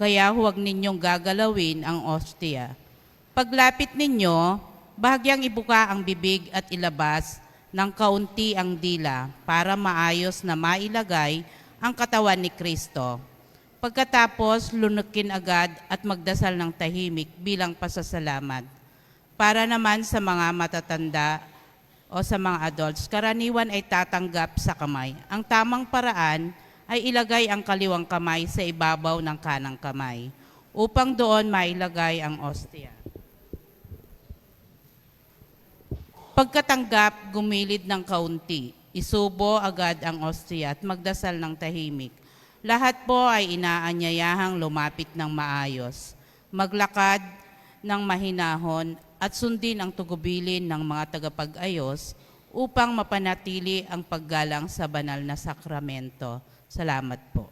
kaya huwag ninyong gagalawin ang ostia. Paglapit ninyo, bahagyang ibuka ang bibig at ilabas ng kaunti ang dila para maayos na mailagay ang katawan ni Kristo. Pagkatapos, lunukin agad at magdasal ng tahimik bilang pasasalamat. Para naman sa mga matatanda o sa mga adults, karaniwan ay tatanggap sa kamay. Ang tamang paraan ay ilagay ang kaliwang kamay sa ibabaw ng kanang kamay upang doon mailagay ang ostia. Pagkatanggap, gumilid ng kaunti, isubo agad ang ostia at magdasal ng tahimik. Lahat po ay inaanyayahang lumapit ng maayos, maglakad ng mahinahon at sundin ang tugubilin ng mga tagapag-ayos upang mapanatili ang paggalang sa banal na sakramento. Salamat po.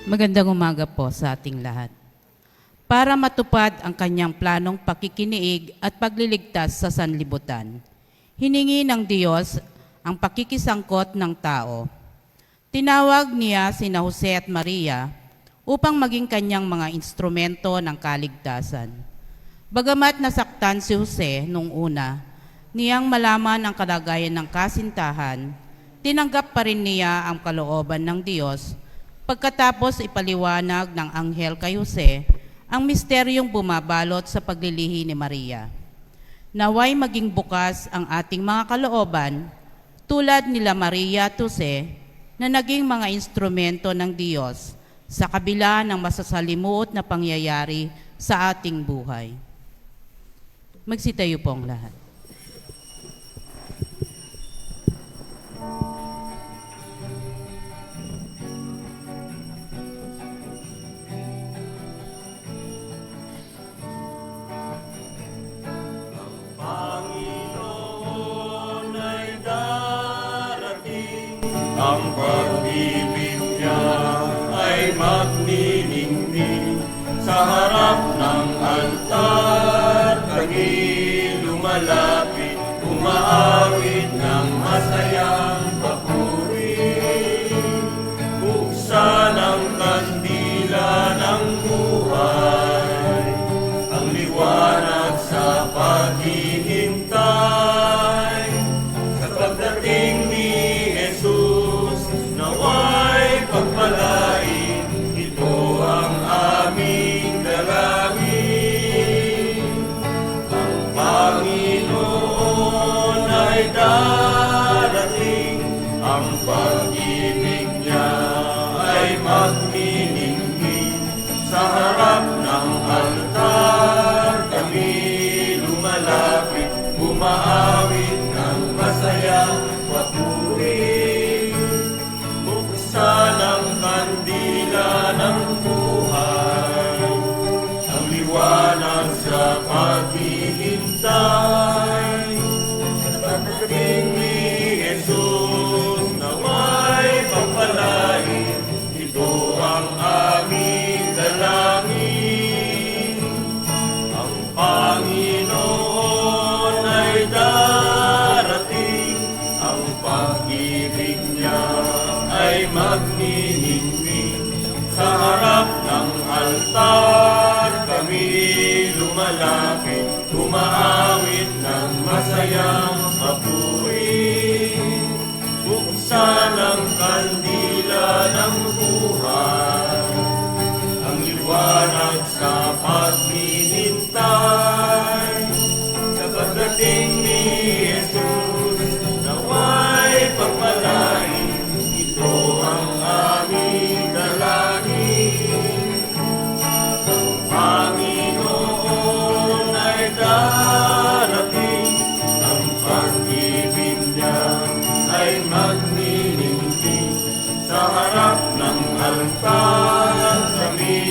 Magandang umaga po sa ating lahat. Para matupad ang kanyang planong pakikiniig at pagliligtas sa sanlibutan, hiningi ng Diyos ang pakikisangkot ng tao. Tinawag niya sina Jose at Maria upang maging kanyang mga instrumento ng kaligtasan. Bagamat nasaktan si Jose nung una, niyang malaman ang kalagayan ng kasintahan, tinanggap pa rin niya ang kalooban ng Diyos. Pagkatapos ipaliwanag ng anghel kay Jose ang misteryong bumabalot sa paglilihi ni Maria. Naway maging bukas ang ating mga kalooban tulad nila Maria at Jose na naging mga instrumento ng Diyos sa kabila ng masasalimuot na pangyayari sa ating buhay. Magsitayo po ang lahat. Ang pag-ibig niya ay magniningning sa harap ng altar. Kami lumalapit, umaawit ng masayang papuri. Buksan ang kandila ng buhay, ang liwanag sa paghihintay. Sa pagdating ni naway pagpalain, ito ang aming dalangin. Ang Panginoon ay darating, ang pag-ibig niya ay magniningning. Sa harap ng altar kami lumalapit, umaawit ng masayang papuri. Buksan ang kandila ng buhay, ang liwanag sa paghihintay. Sa pagdating ni Jesus, naway pagpalain, ito ang aming dalangin. Ang Panginoon ay darating, ang pag-ibig niya ay magniningning. Sa harap ng altar kami lumalapit, umaawit ng masayang papuri. Buksan ang kandila ng buhay, ang liwanag sa paghihintay. Sa pagdating ni Jesus, naway pagpalain, ito ang aming dalangin. Ang Panginoon ay darating, ang pag-ibig niya ay magniningning. Sa harap ng altar kami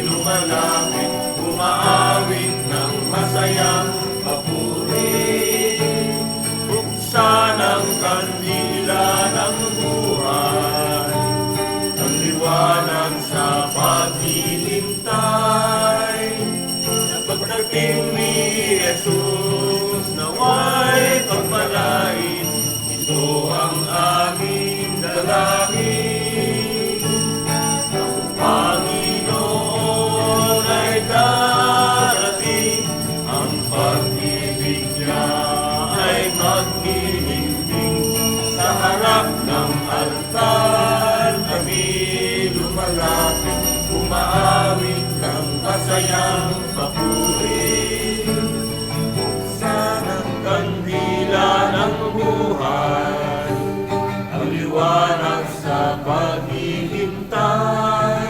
lumalapit, umaawit ng masayang papuri. Buksan ang kandila ng buhay, ang liwanag sa paghihintay. Sa pagdating ni Jesus, naway pagpalain, ito ang aming dalangin. Ang Panginoon ay darating, ang pag-ibig niya ay magniningning. Sa harap ng altar kami lumalapit, umaawit ng masayang papuri. Buksan ang kandila ng buhay, ang liwanag sa paghihintay.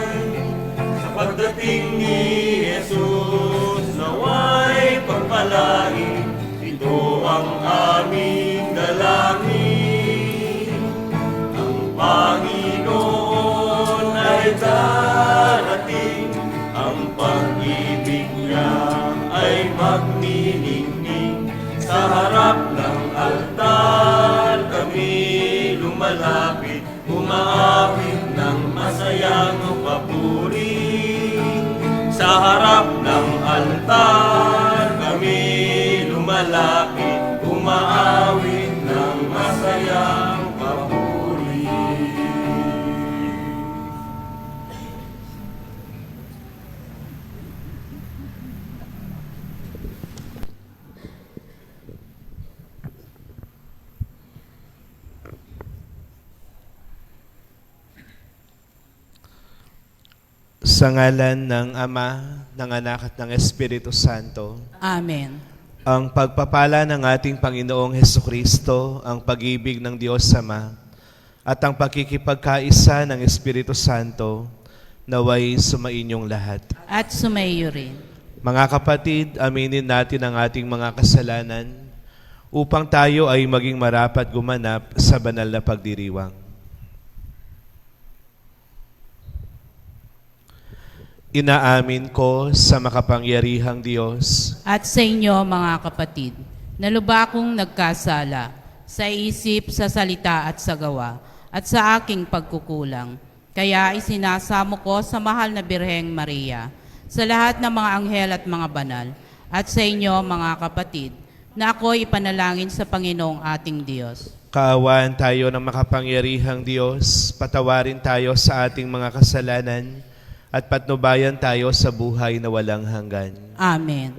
Sa pagdating ni Jesus, naway pagpalain, ito ang aming dalangin. Ang Panginoon ay darating, ang pag-ibig niya ay magniningning. Sa harap ng altar kami lumalapit, umaawit ng masayang papuri. harap ng altar kami lumalapit, umaawit ng masayang papuri. Sa ngalan ng Ama, ng Anak at ng Espiritu Santo, Amen. ang pagpapala ng ating Panginoong Hesukristo, ang pag-ibig ng Diyos Ama, at ang pakikipagkaisa ng Espiritu Santo, naway sumainyong lahat. At sumaiyo rin. Mga kapatid, aminin natin ang ating mga kasalanan upang tayo ay maging marapat gumanap sa banal na pagdiriwang. Inaamin ko sa makapangyarihang Diyos At sa inyo, mga kapatid, na lubha akong nagkasala sa isip, sa salita at sa gawa, at sa aking pagkukulang. Kaya isinasamo ko sa mahal na Birheng Maria, sa lahat ng mga anghel at mga banal, at sa inyo, mga kapatid, na ako ipanalangin sa Panginoong ating Diyos. Kaawaan tayo ng makapangyarihang Diyos, patawarin tayo sa ating mga kasalanan, at patnubayan tayo sa buhay na walang hanggan. Amen.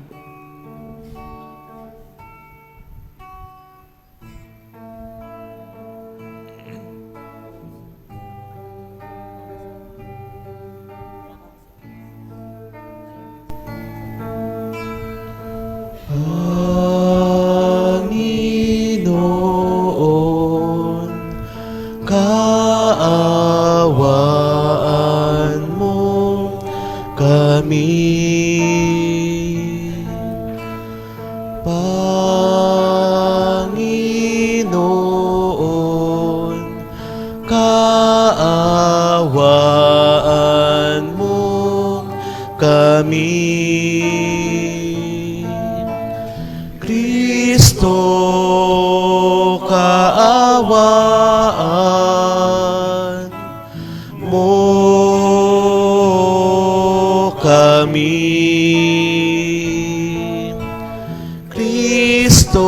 Panginoon, kaawaan mo kami. Panginoon, kaawaan mo kami. Kristo, kaawaan mo kami. Kristo,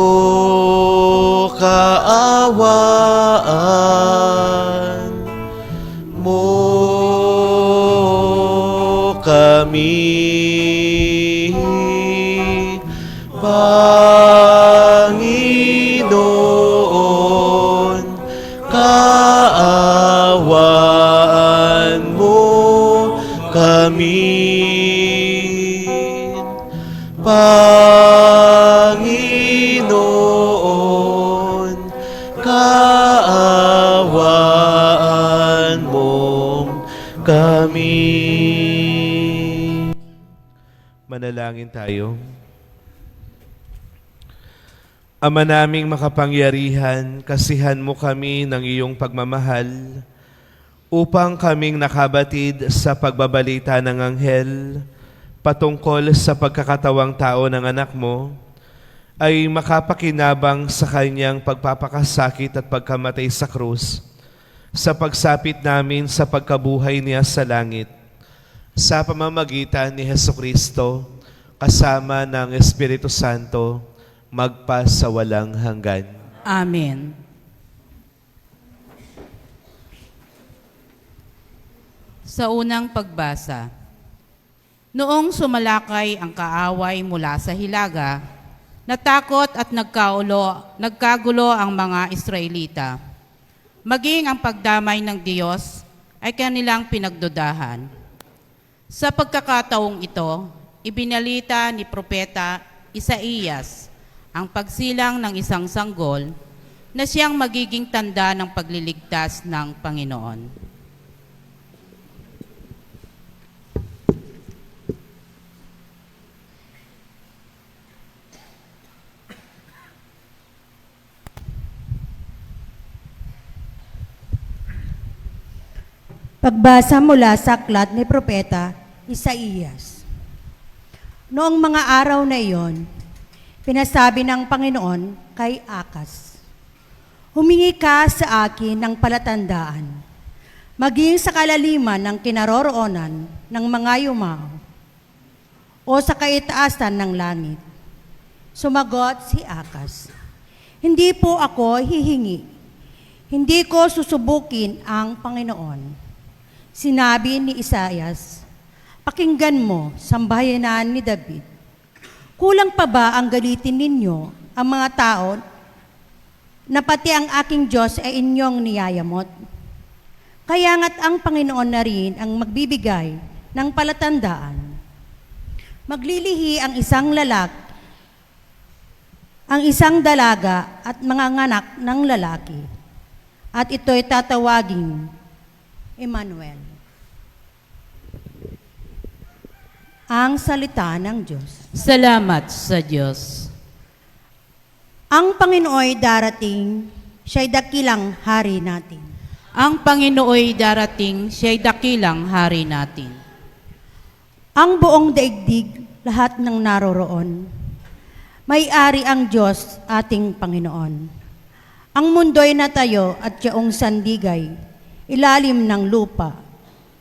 kaawaan mo kami. Panginoon, kaawaan mo kami. Panginoon, kaawaan mo kami. Manalangin tayo. Ama naming makapangyarihan, kasihan mo kami ng iyong pagmamahal upang kaming nakabatid sa pagbabalita ng anghel patungkol sa pagkakatawang tao ng anak mo ay makapakinabang sa kanyang pagpapakasakit at pagkamatay sa krus sa pagsapit namin sa pagkabuhay niya sa langit sa pamamagitan ni Hesukristo kasama ng Espiritu Santo magpa sa walang hanggan. Amen. Sa unang pagbasa, noong sumalakay ang kaaway mula sa hilaga, natakot at nagkagulo ang mga Israelita. Maging ang pagdamay ng Diyos ay kanilang pinagdudahan. Sa pagkakataong ito, ibinalita ni Propeta Isaías ang pagsilang ng isang sanggol na siyang magiging tanda ng pagliligtas ng Panginoon. Pagbasa mula sa aklat ni Propeta Isaías. Noong mga araw na iyon, pinasabi ng Panginoon kay Akas, "Humingi ka sa akin ng palatandaan, maging sa kalaliman ng kinaroroonan ng mga yumao. o sa kaitaasan ng langit? Sumagot si Akas, hindi po ako hihingi. Hindi ko susubukin ang Panginoon. Sinabi ni Isaias, pakinggan mo, sambahayanan ni David. Kulang pa ba ang galitin ninyo ang mga tao na pati ang aking Diyos ay inyong niyayamot? Kaya nga't ang Panginoon na rin ang magbibigay ng palatandaan. Maglilihi ang isang dalaga at mga nganak ng lalaki. At ito'y tatawaging Emmanuel. Ang salita ng Diyos. Salamat sa Diyos. Ang Panginooy darating, siya'y dakilang hari natin. Ang Panginooy darating, siya'y dakilang hari natin. Ang buong daigdig, lahat ng naroroon, may-ari ang Diyos ating Panginoon. Ang mundo'y natayo at yaong sandigay, ilalim ng lupa,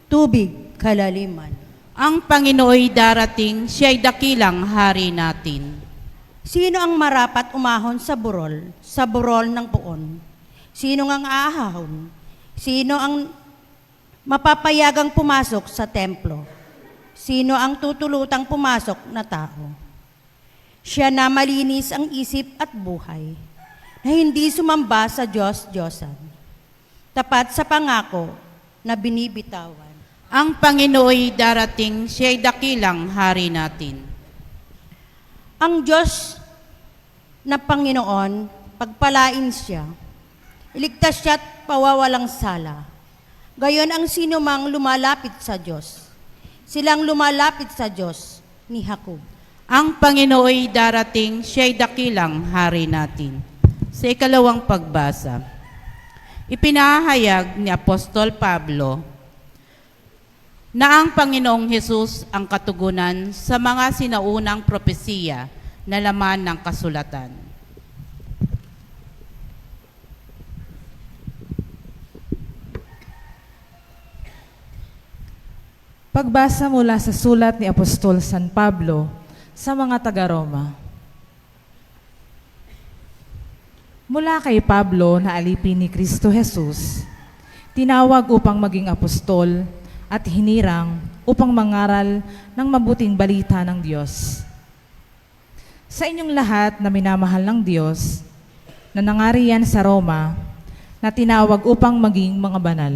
tubig, kalaliman. Ang Panginooy darating, siya'y dakilang hari natin. Sino ang marapat umahon sa burol ng puon? Sino ang aahahon? Sino ang mapapayagang pumasok sa templo? Sino ang tutulutang pumasok na tao? Siya na malinis ang isip at buhay, na hindi sumamba sa Diyos-Diyosan, tapat sa pangako na binibitawan. Ang Panginooy darating, siya'y dakilang hari natin. Ang Diyos na Panginoon, pagpalain siya, iligtas siya at pawawalang sala. Gayon ang sino mang lumalapit sa Diyos. Silang lumalapit sa Diyos ni Jacob. Ang Panginooy darating, siya'y dakilang hari natin. Sa ikalawang pagbasa, ipinahayag ni Apostol Pablo na ang Panginoong Hesus ang katugunan sa mga sinaunang propesiya na laman ng kasulatan. Pagbasa mula sa sulat ni Apostol San Pablo sa mga taga-Roma. Mula kay Pablo na alipin ni Kristo Jesus, tinawag upang maging apostol at hinirang upang mangaral ng mabuting balita ng Diyos. Sa inyong lahat na minamahal ng Diyos, na nangariyan sa Roma, na tinawag upang maging mga banal.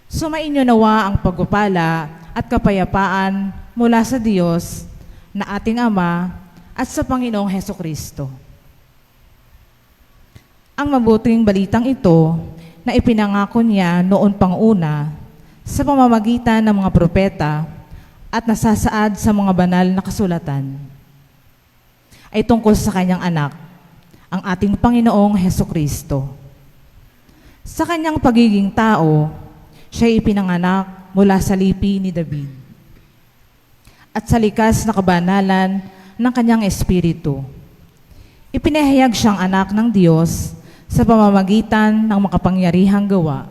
Sumainyo nawa ang pagpapala at kapayapaan mula sa Diyos na ating Ama at sa Panginoong Hesukristo. Ang mabuting balitang ito na ipinangako niya noon pang una sa pamamagitan ng mga propeta at nasasaad sa mga banal na kasulatan ay tungkol sa kanyang anak, ang ating Panginoong Hesukristo. Sa kanyang pagiging tao, siya ipinanganak mula sa lipi ni David at sa likas na kabanalan ng kanyang espiritu. Ipinahayag siyang anak ng Diyos sa pamamagitan ng makapangyarihang gawa,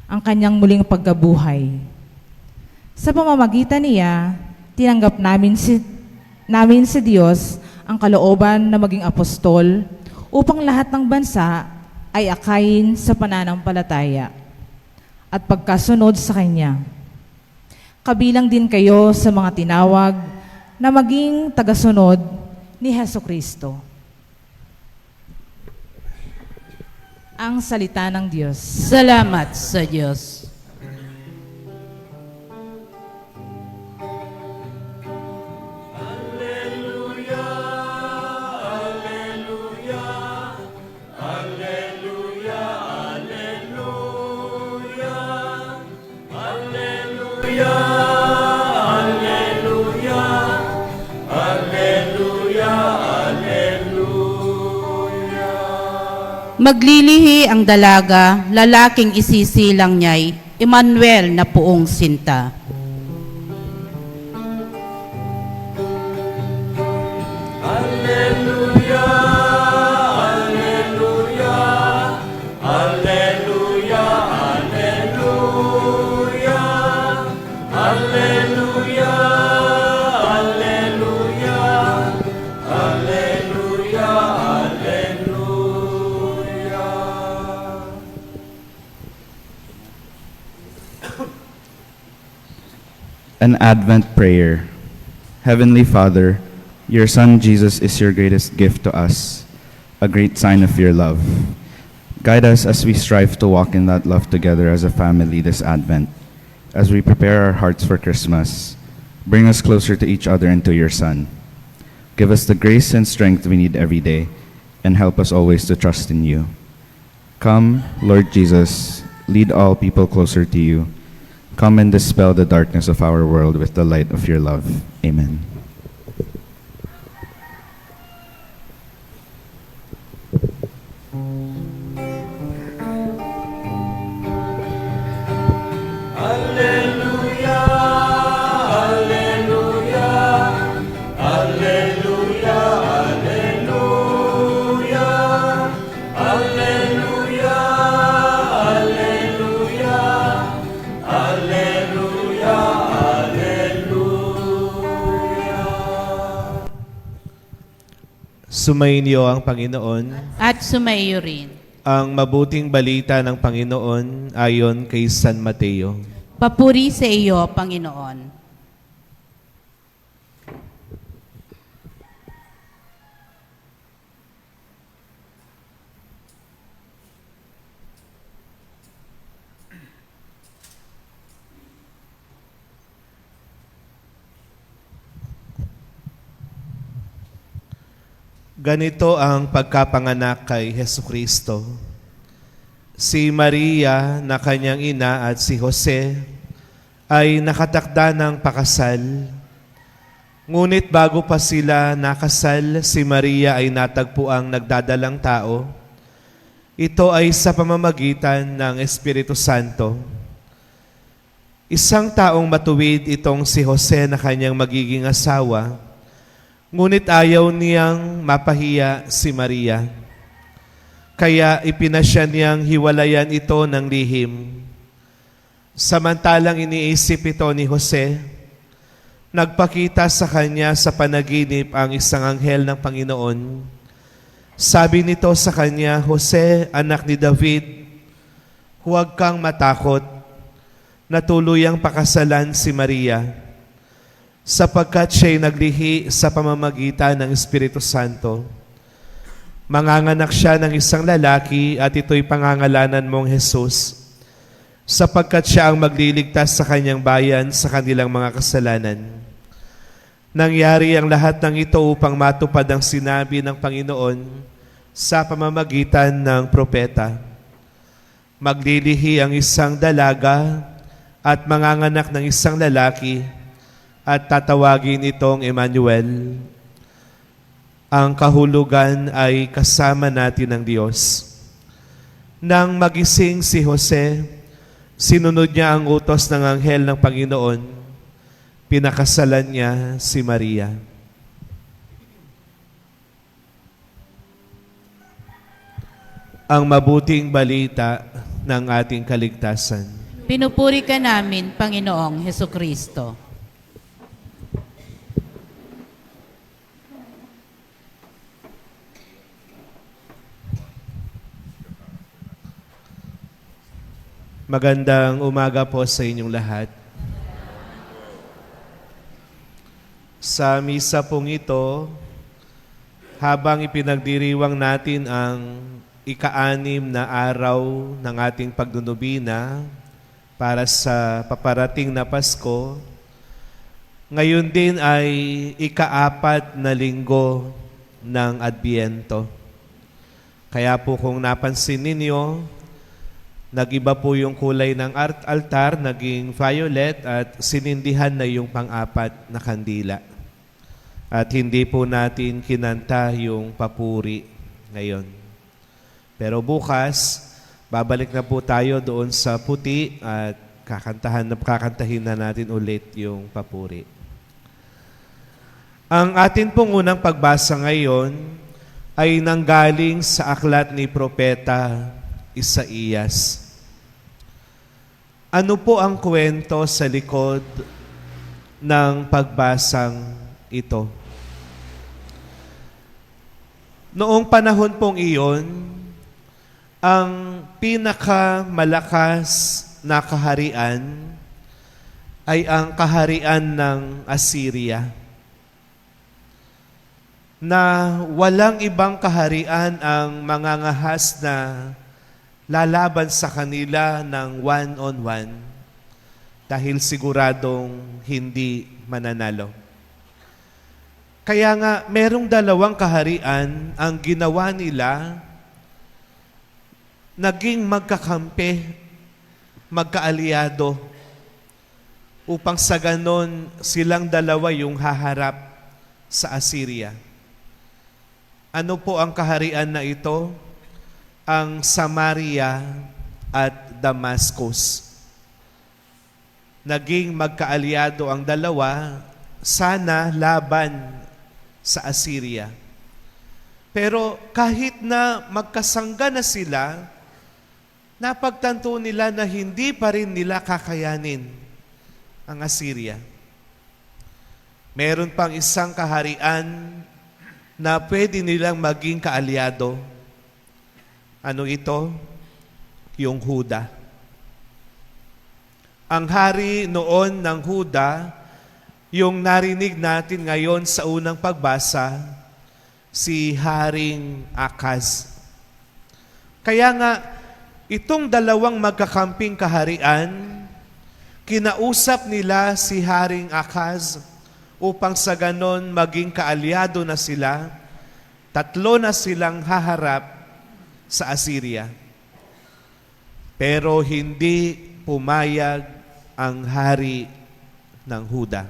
ang kanyang muling pagkabuhay. Sa pamamagitan niya, tinanggap namin si Diyos ang kalooban na maging apostol upang lahat ng bansa ay akayin sa pananampalataya at pagkasunod sa Kanya. Kabilang din kayo sa mga tinawag na maging tagasunod ni Hesukristo. Ang salita ng Diyos. Salamat sa Diyos. Maglilihi ang dalaga, lalaking isisilang niya'y Emmanuel na puong sinta. Alleluia, alleluia, alleluia, alleluia, alleluia. An Advent Prayer. Heavenly Father, your Son Jesus is your greatest gift to us, a great sign of your love. Guide us as we strive to walk in that love together as a family this Advent. As we prepare our hearts for Christmas, bring us closer to each other and to your Son. Give us the grace and strength we need every day, and help us always to trust in you. Come, Lord Jesus, lead all people closer to you. Come and dispel the darkness of our world with the light of your love. Amen. Alleluia, alleluia, alleluia, alleluia, alleluia, alleluia, alleluia, alleluia. Sumainyo ang Panginoon. At sumaiyo rin. Ang mabuting balita ng Panginoon ayon kay San Mateo. Papuri sa iyo, Panginoon. Ganito ang pagkapanganak kay Hesukristo. Si Maria na kanyang ina at si Jose ay nakatakda ng pakasal. Ngunit bago pa sila nakasal, si Maria ay natagpuang nagdadalang tao. Ito ay sa pamamagitan ng Espiritu Santo. Isang taong matuwid itong si Jose na kanyang magiging asawa, ngunit ayaw niyang mapahiya si Maria. Kaya ipinasya niyang hiwalayan ito ng lihim. Samantalang iniisip ito ni Jose, nagpakita sa kanya sa panaginip ang isang anghel ng Panginoon. Sabi nito sa kanya, Jose, anak ni David, huwag kang matakot na tuluyang pakasalan si Maria, sapagkat siya'y naglihi sa pamamagitan ng Espiritu Santo. Manganganak siya ng isang lalaki at ito'y pangangalanan mong Jesus, sapagkat siya ang magliligtas sa kanyang bayan sa kanilang mga kasalanan. Nangyari ang lahat ng ito upang matupad ang sinabi ng Panginoon sa pamamagitan ng propeta. Maglilihi ang isang dalaga at manganganak ng isang lalaki, at tatawagin itong Emmanuel. Ang kahulugan ay kasama natin ng Diyos. Nang magising si Jose, sinunod niya ang utos ng anghel ng Panginoon. Pinakasalan niya si Maria. Ang mabuting balita ng ating kaligtasan. Pinupuri ka namin, Panginoong Hesukristo. Magandang umaga po sa inyong lahat. Sa misa pong ito, habang ipinagdiriwang natin ang ika-6 na araw ng ating pagdunubina para sa paparating na Pasko, ngayon din ay ika-4 na linggo ng Adbiento. Kaya po kung napansin ninyo, nag-iba po yung kulay ng altar, naging violet at sinindihan na yung pang-4 na kandila. At hindi po natin kinanta yung papuri ngayon. Pero bukas, babalik na po tayo doon sa puti at kakantahin na natin ulit yung papuri. Ang atin pong unang pagbasa ngayon ay nanggaling sa aklat ni Propeta Isaías. Ano po ang kwento sa likod ng pagbasang ito? Noong panahon pong iyon, ang pinakamalakas na kaharian ay ang kaharian ng Assyria, na walang ibang kaharian ang mangangahas na lalaban sa kanila ng one-on-one dahil siguradong hindi mananalo. Kaya nga, merong dalawang kaharian ang ginawa nila, naging magkakampi, magkaalyado, upang sa ganon silang dalawa yung haharap sa Assyria. Ano po ang kaharian na ito? Ang Samaria at Damascus. Naging magkaalyado ang dalawa, sana laban sa Assyria. Pero kahit na magkasangga na sila, napagtanto nila na hindi pa rin nila kakayanin ang Assyria. Meron pang isang kaharian na pwede nilang maging kaalyado. Ano ito? Yung Huda. Ang hari noon ng Huda, yung narinig natin ngayon sa unang pagbasa, si Haring Akaz. Kaya nga, itong dalawang magkakamping kaharian, kinausap nila si Haring Akaz upang sa ganon maging kaalyado na sila, tatlo na silang haharap sa Assyria. Pero hindi pumayag ang hari ng Huda.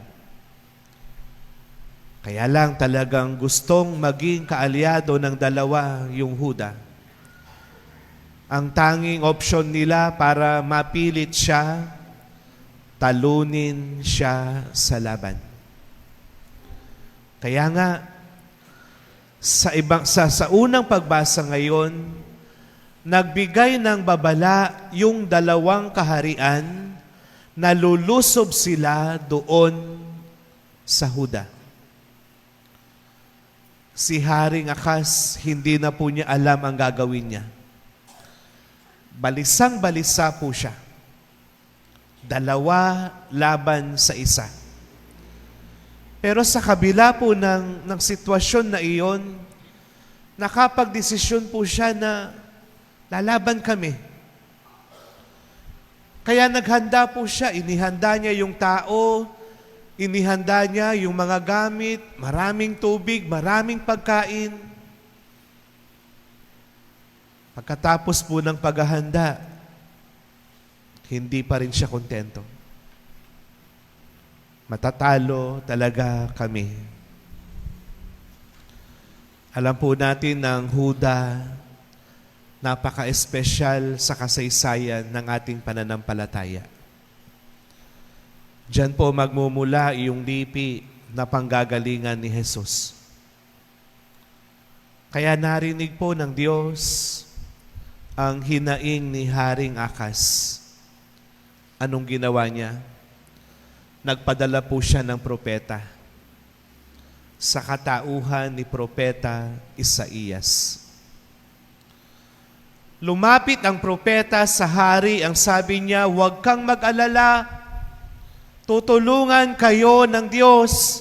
Kaya lang talagang gustong maging kaalyado ng dalawa yung Huda. Ang tanging option nila para mapilit siya, talunin siya sa laban. Kaya nga, sa unang pagbasa ngayon, nagbigay ng babala yung dalawang kaharian na lulusob sila doon sa Huda. Si Haring Akaz, hindi na po niya alam ang gagawin niya. Balisang-balisa po siya. Dalawa laban sa isa. Pero sa kabila po ng sitwasyon na iyon, nakapagdesisyon po siya na lalaban kami. Kaya naghanda po siya, inihanda niya yung tao, inihanda niya yung mga gamit, maraming tubig, maraming pagkain. Pagkatapos po ng paghahanda, hindi pa rin siya kontento. Matatalo talaga kami. Alam po natin ng Huda, napaka-espesyal sa kasaysayan ng ating pananampalataya. Diyan po magmumula yung lipi na panggagalingan ni Jesus. Kaya narinig po ng Diyos ang hinaing ni Haring Akaz. Anong ginawa niya? Nagpadala po siya ng propeta sa katauhan ni Propeta Isaías. Lumapit ang propeta sa hari, ang sabi niya, "Huwag kang mag-alala, tutulungan kayo ng Diyos."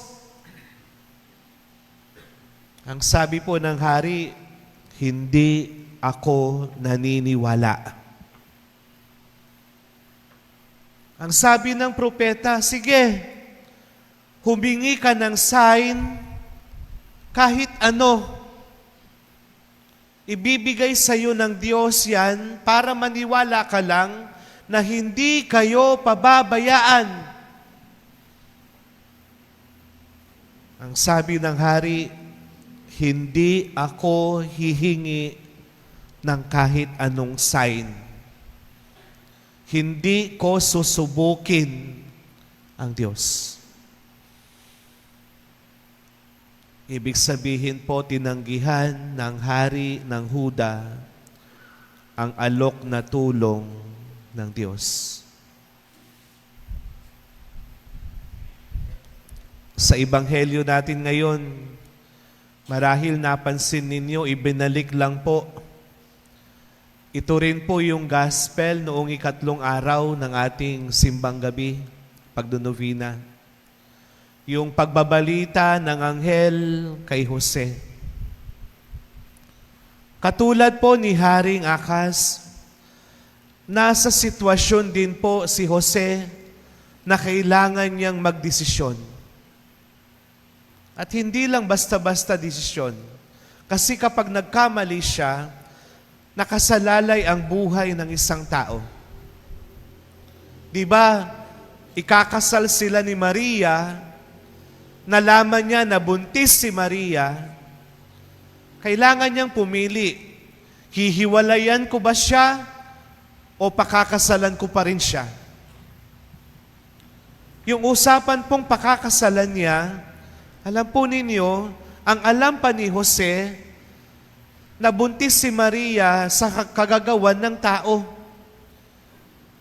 Ang sabi po ng hari, "Hindi ako naniniwala." Ang sabi ng propeta, "Sige, humingi ka ng sign, kahit ano. Ibibigay sa iyo ng Diyos yan para maniwala ka lang na hindi kayo pababayaan." Ang sabi ng hari, "Hindi ako hihingi ng kahit anong sign. Hindi ko susubukin ang Diyos." Ibig sabihin po, tinanggihan ng hari ng Huda ang alok na tulong ng Diyos. Sa Ebanghelyo natin ngayon, marahil napansin ninyo, ibinalik lang po. Ito rin po yung gospel noong ikatlong araw ng ating simbang gabi. pagdunovina. Yung pagbabalita ng anghel kay Jose. Katulad po ni Haring Akas, nasa sitwasyon din po si Jose na kailangan niyang magdesisyon. At hindi lang basta-basta desisyon. Kasi kapag nagkamali siya, nakasalalay ang buhay ng isang tao. Di ba, ikakasal sila ni Maria, nalaman niya na buntis si Maria, kailangan niyang pumili, hihiwalayan ko ba siya o pakakasalan ko pa rin siya? Yung usapan pong pakakasalan niya, alam po ninyo, ang alam pa ni Jose, nabuntis si Maria sa kagagawan ng tao.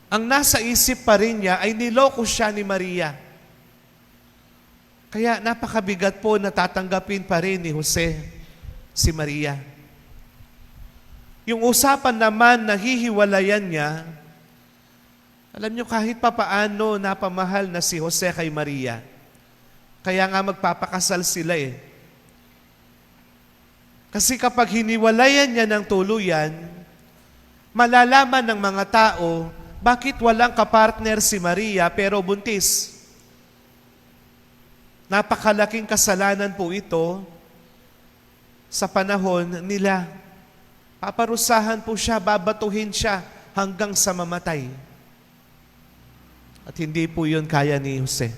Ang nasa isip pa rin niya ay niloko siya ni Maria. Kaya napakabigat po na tatanggapin pa rin ni Jose si Maria. Yung usapan naman na hihiwalayan niya, alam niyo kahit papaano napamahal na si Jose kay Maria. Kaya nga magpapakasal sila eh. Kasi kapag hiniwalayan niya ng tuluyan, malalaman ng mga tao, bakit walang kapartner si Maria pero buntis? Napakalaking kasalanan po ito sa panahon nila. Paparusahan po siya, babatuhin siya hanggang sa mamatay. At hindi po yun kaya ni Jose.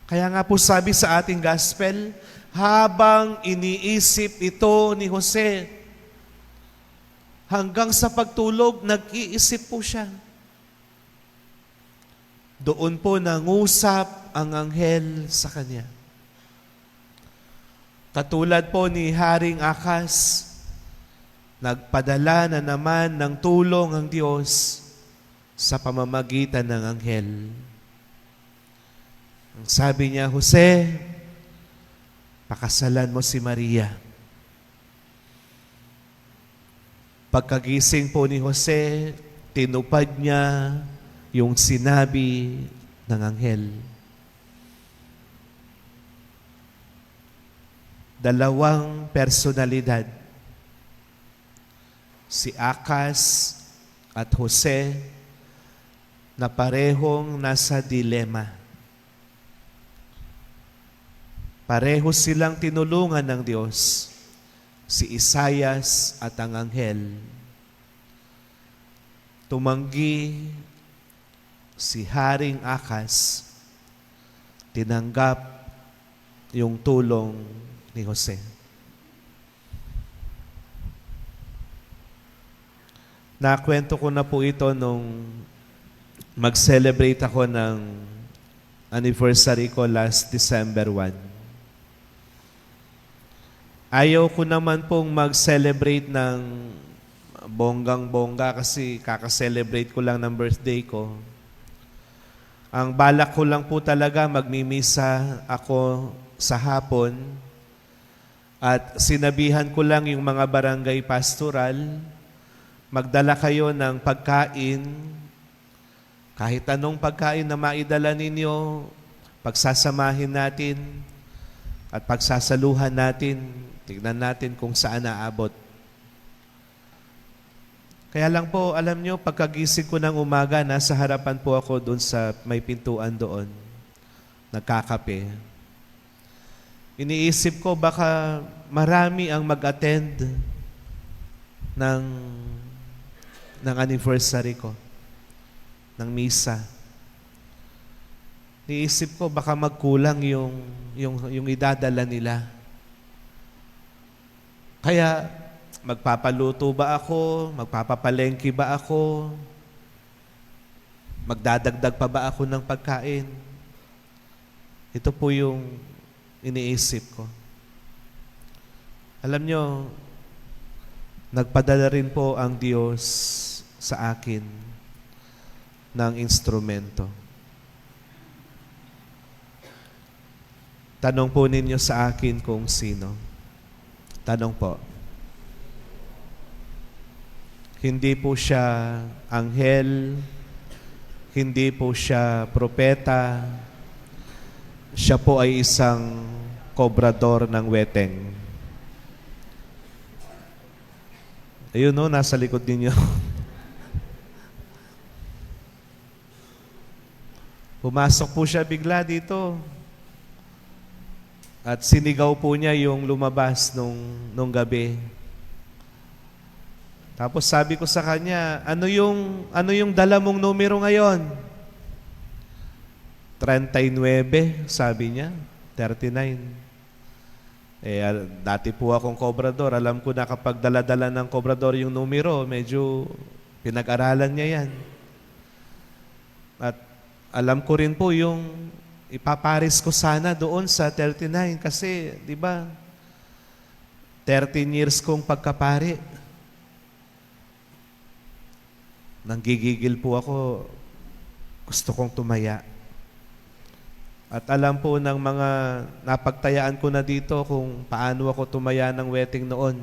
Kaya nga po sabi sa ating gospel, habang iniisip ito ni Jose, hanggang sa pagtulog, nag-iisip po siya. Doon po nangusap ang anghel sa kanya. Katulad po ni Haring Akas, nagpadala na naman ng tulong ang Diyos sa pamamagitan ng anghel. Ang sabi niya, Jose, pakasalan mo si Maria. Pagkagising po ni Jose, tinupad niya yung sinabi ng anghel. Dalawang personalidad, si Akas at Jose, na parehong nasa dilema. Pareho silang tinulungan ng Diyos, si Isaias at ang anghel. Tumanggi si Haring Akas, tinanggap yung tulong ni Jose. Nakwento ko na po ito nung mag-celebrate ako ng anniversary ko last December 1. Ayaw ko naman pong mag-celebrate ng bonggang-bongga kasi kaka-celebrate ko lang ng birthday ko. Ang balak ko lang po talaga, magmimisa ako sa hapon at sinabihan ko lang yung mga barangay pastoral, magdala kayo ng pagkain, kahit anong pagkain na maidala ninyo, pagsasamahin natin at pagsasaluhan natin, tignan natin kung saan naabot. Kaya lang po, alam nyo, pagkagising ko ng umaga, nasa harapan po ako doon sa may pintuan doon. Nagkakape. Iniisip ko, baka marami ang mag-attend ng anniversary ko, ng misa. Iniisip ko, baka magkulang yung idadala nila. Kaya, magpapaluto ba ako? Magpapapalengke ba ako? Magdadagdag pa ba ako ng pagkain? Ito po yung iniisip ko. Alam nyo, nagpadala rin po ang Diyos sa akin ng instrumento. Tanong po ninyo sa akin kung sino. Tanong po. Hindi po siya anghel, Hindi po siya propeta. Siya po ay isang kobrador ng weteng. Ayun no, nasa likod ninyo. Pumasok po siya bigla dito. At sinigaw po niya yung lumabas nung gabi. Tapos sabi ko sa kanya, ano yung dala mong numero ngayon? 39, sabi niya. 39. Dati po akong kobrador. Alam ko na kapag dala-dala ng kobrador yung numero, medyo pinag-aralan niya yan. At alam ko rin po yung ipaparis ko sana doon sa 39 kasi, di ba, 13 years kong pagkapari. Nanggigigil po ako. Gusto kong tumaya. At alam po ng mga napagtayaan ko na dito kung paano ako tumaya ng wedding noon.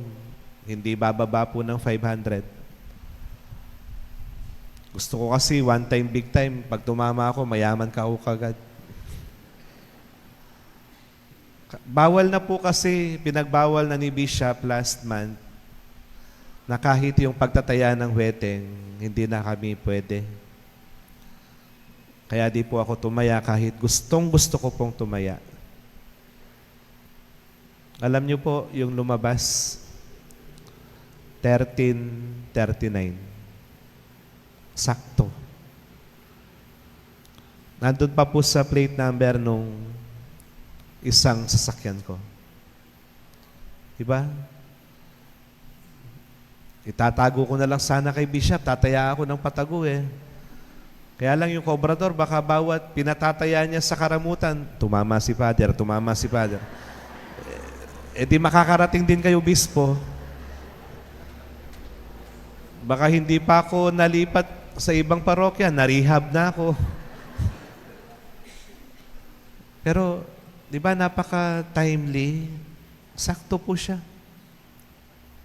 Hindi bababa po ng 500. Gusto ko kasi one time, big time. Pag tumama ako, mayaman ka ako kagad. Bawal na po kasi, pinagbawal na ni Bishop last month na kahit yung pagtataya ng wedding, hindi na kami pwede. Kaya di po ako tumaya kahit gusto ko pong tumaya. Alam niyo po, yung lumabas, 13:39. Sakto. Nandun pa po sa plate number nung isang sasakyan ko. Diba? Itatago ko na lang sana kay Bishop. Tataya ako ng patago eh. Kaya lang yung kobrador, baka bawat pinatataya niya sa karamutan, tumama si Father. Di makakarating din kayo, Bispo. Baka hindi pa ako nalipat sa ibang parokya, narehab na ako. Pero, di ba napaka-timely? Sakto po siya.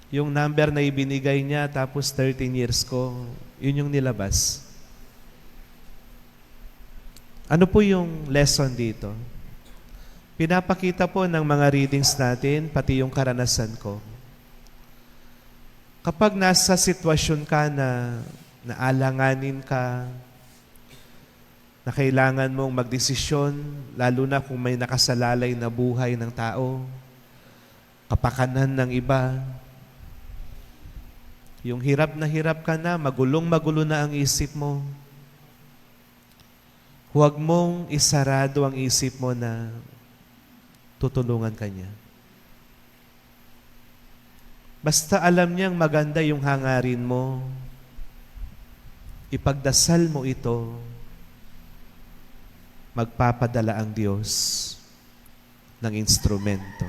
Yung number na ibinigay niya, tapos 13 years ko, yun yung nilabas. Ano po yung lesson dito? Pinapakita po ng mga readings natin, pati yung karanasan ko. Kapag nasa sitwasyon ka na naalanganin ka, na kailangan mong magdesisyon, lalo na kung may nakasalalay na buhay ng tao, kapakanan ng iba, yung hirap ka na, magulo na ang isip mo, huwag mong isarado ang isip mo na tutulungan ka niya. Basta alam niyang maganda yung hangarin mo, ipagdasal mo ito, magpapadala ang Diyos ng instrumento.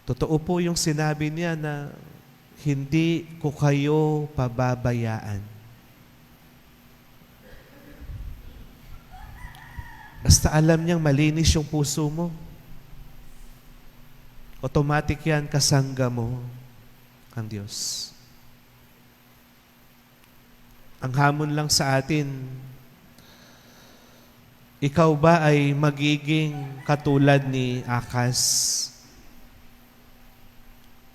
Totoo po yung sinabi niya na hindi ko kayo pababayaan. Basta alam niyang malinis yung puso mo. Automatic yan, kasangga mo ang Diyos. Ang hamon lang sa atin, ikaw ba ay magiging katulad ni Akas?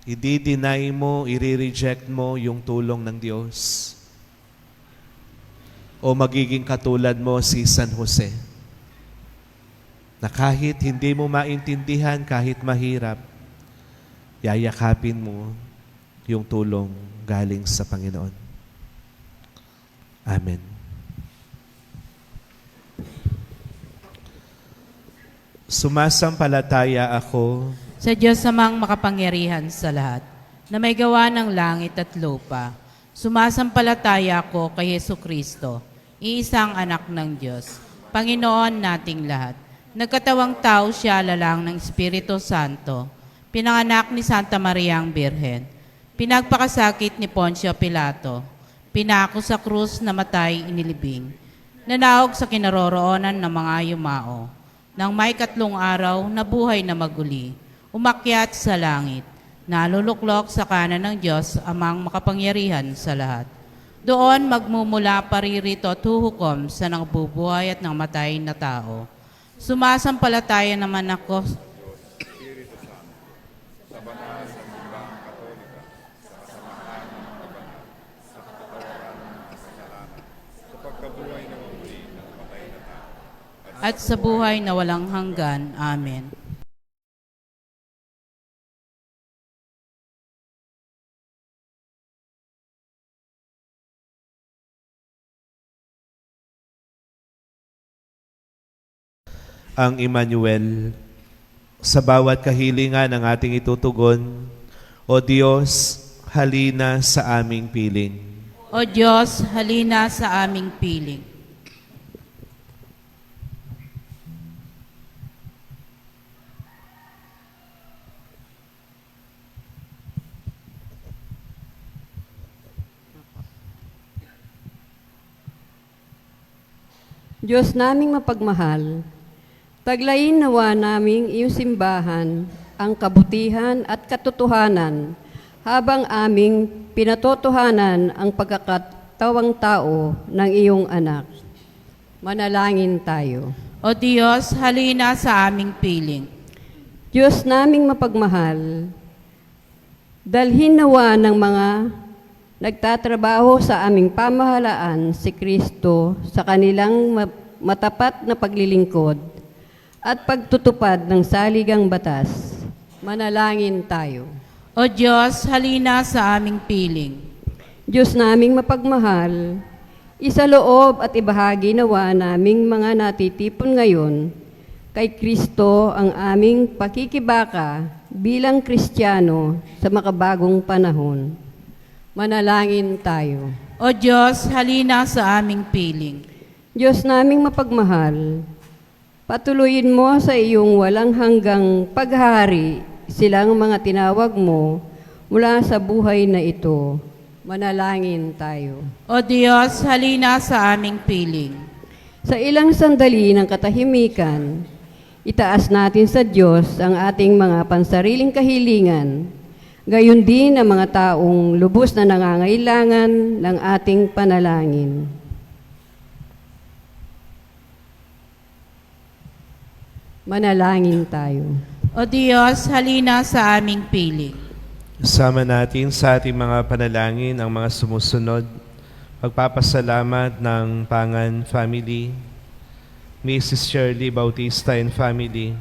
I-deny mo, i-reject mo yung tulong ng Diyos? O magiging katulad mo si San Jose? Na kahit hindi mo maintindihan, kahit mahirap, yayakapin mo yung tulong galing sa Panginoon. Amen. Sumasampalataya ako Sa Diyos samang makapangyarihan sa lahat, na may gawa ng langit at lupa, sumasampalataya ako kay Jesucristo, iisang anak ng Diyos, Panginoon nating lahat. Nagkatawang tao siya lalang ng Espiritu Santo, pinanganak ni Santa Maria ang Birhen, pinagpakasakit ni Poncio Pilato, pinako sa krus, namatay, inilibing, nanaog sa kinaroroonan ng mga yumao, nang may 3 araw, nabuhay na maguli, umakyat sa langit, naluluklok sa kanan ng Diyos amang makapangyarihan sa lahat. Doon magmumula paririto at huhukom sa nangbubuhay at ng matay na tao. Sumasampalataya naman ako at sa buhay na walang hanggan. Amen. Ang Emmanuel, sa bawat kahilingan ng ating itutugon, O Diyos, halina sa aming piling. O Diyos, halina sa aming piling. Diyos naming mapagmahal, taglayin nawa naming iyong simbahan ang kabutihan at katotohanan habang aming pinatotohanan ang pagkakatawang tao ng iyong anak. Manalangin tayo. O Diyos, halina sa aming piling. Diyos naming mapagmahal, dalhin nawa ng mga nagtatrabaho sa aming pamahalaan si Kristo sa kanilang matapat na paglilingkod at pagtutupad ng saligang batas. Manalangin tayo. O Diyos, halina sa aming piling. Diyos naming mapagmahal, isaloob at ibahagi nawa naming mga natitipon ngayon kay Kristo ang aming pakikibaka bilang Kristiyano sa makabagong panahon. Manalangin tayo. O Diyos, halina sa aming piling. Diyos naming mapagmahal, patuloyin mo sa iyong walang hanggang paghari silang mga tinawag mo mula sa buhay na ito. Manalangin tayo. O Diyos, halina sa aming piling. Sa ilang sandali ng katahimikan, itaas natin sa Diyos ang ating mga pansariling kahilingan, gayon din ang mga taong lubos na nangangailangan ng ating panalangin. Manalangin tayo. O Diyos, halina sa aming piling. Sama natin sa ating mga panalangin ang mga sumusunod. Pagpapasalamat ng Pangan Family, Mrs. Shirley Bautista and Family,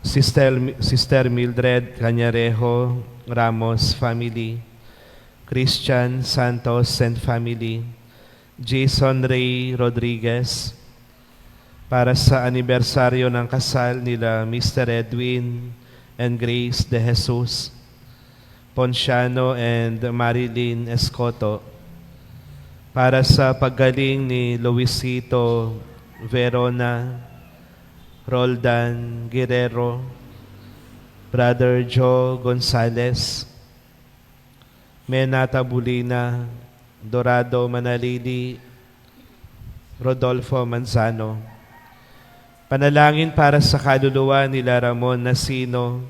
Sister Mildred Cañarejo Ramos Family, Christian Santos and Family, Jason Ray Rodriguez, para sa anibersaryo ng kasal nila Mr. Edwin and Grace De Jesus, Ponciano and Marilyn Escoto, para sa paggaling ni Luisito Verona, Roldan Guerrero, Brother Joe Gonzales, Menata Bulina, Dorado Manalili, Rodolfo Manzano. Panalangin para sa kaluluwa nila Ramon Nasino,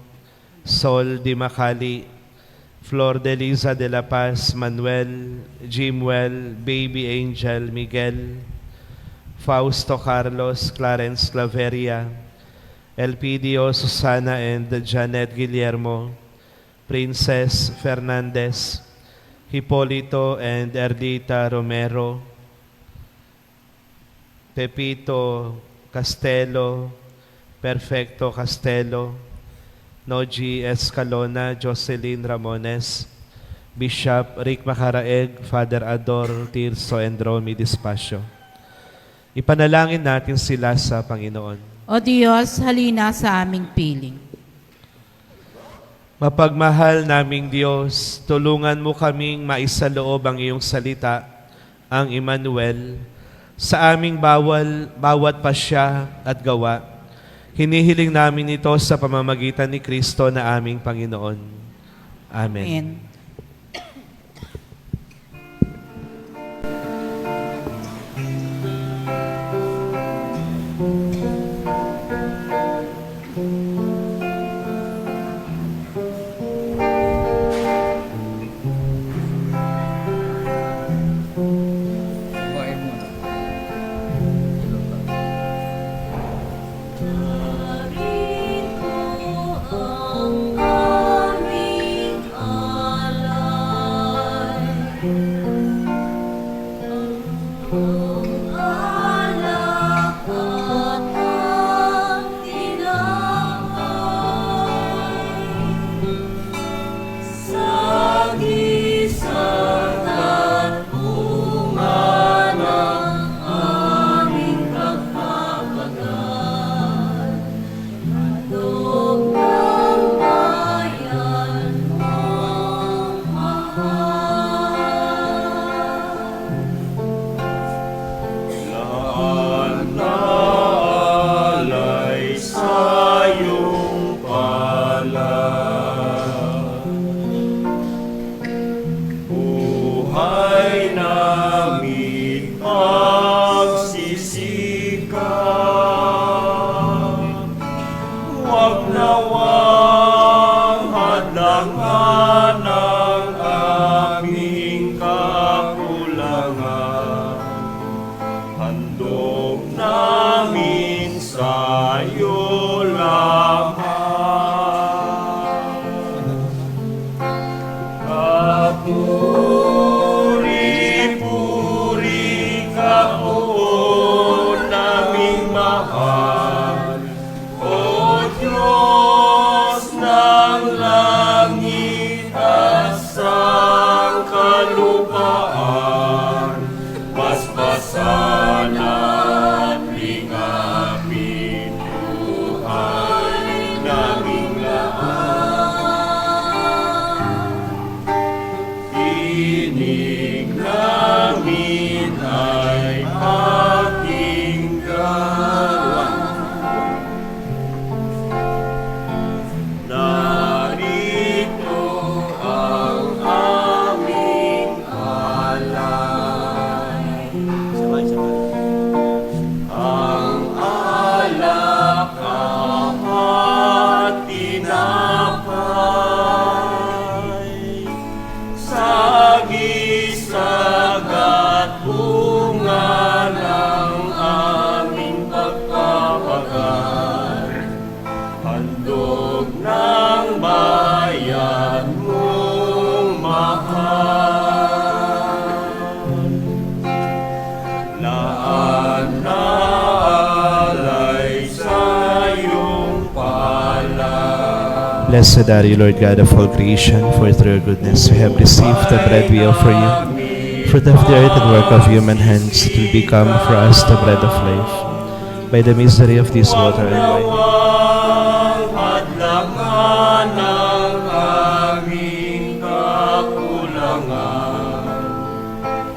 Sol Di Macali, Flor de Liza de la Paz, Manuel, Jimwell, Baby Angel Miguel, Fausto Carlos, Clarence Claveria, Elpidio Susana and Janet Guillermo, Princess Fernandez, Hipolito and Erdita Romero, Pepito Castelo, Perfecto Castelo, Noji Escalona, Jocelyn Ramones, Bishop Rick Macaraeg, Father Ador Tirso and Romy Dispacio. Ipanalangin natin sila sa Panginoon. O Diyos, halina sa aming piling. Mapagmahal naming Diyos, tulungan mo kaming maisaloob ang iyong salita, ang Emmanuel, sa aming bawat pasya at gawa. Hinihiling namin ito sa pamamagitan ni Kristo na aming Panginoon. Amen. Amen. Lahat na alay sa iyong palad. Buhay namin pagsisikap, huwag nawang hadlangan ang aming kakulangan. Handog namin sa iyo lamang. Kapuri-puri ka, o naming mahal, o Diyos ng langit at sangkalupaan. Basbasan at lingapin buhay naming lahat. Tinig namin ay pakinggan. Narito ang aming alay. Ang alak at tinapay, sagisag at bunga ng aming pagpapagal. Handog ng bayan mong mahal. Laan na alay sa iyong palad. Blessed are you, Lord God of all creation, for through your goodness we have received the bread we offer you. Fruit of the earth and work of human hands, it will become for us the bread of life. By the misery of this water and wine, Nawang hadlangan ang aming kakulangan.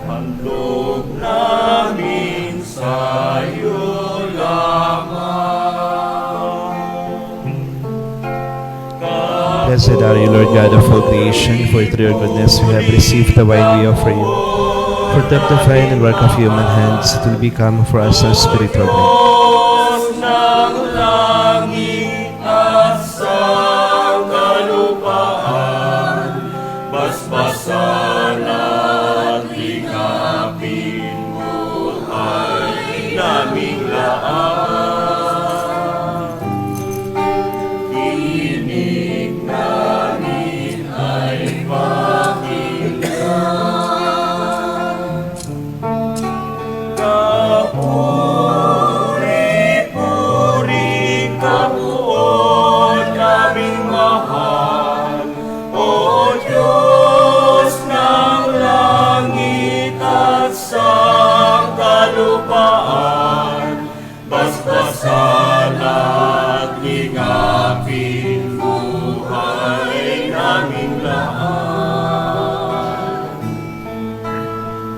Handog namin sa iyo lamang. blessed are you, Lord God of all creation, for through your goodness we have received the wine we offer you. Fruit of the vine and work of human hands, it will become for us our spiritual bread. Diyos ng langit at sangkalupaan, basbasan at lingapin buhay naming lahat. Tinig namin ay pakinggan. Kapuri-puri ka, o naming mahal, o Diyos ng langit at sangkalupaan. Basbasan at lingapin buhay naming lahat.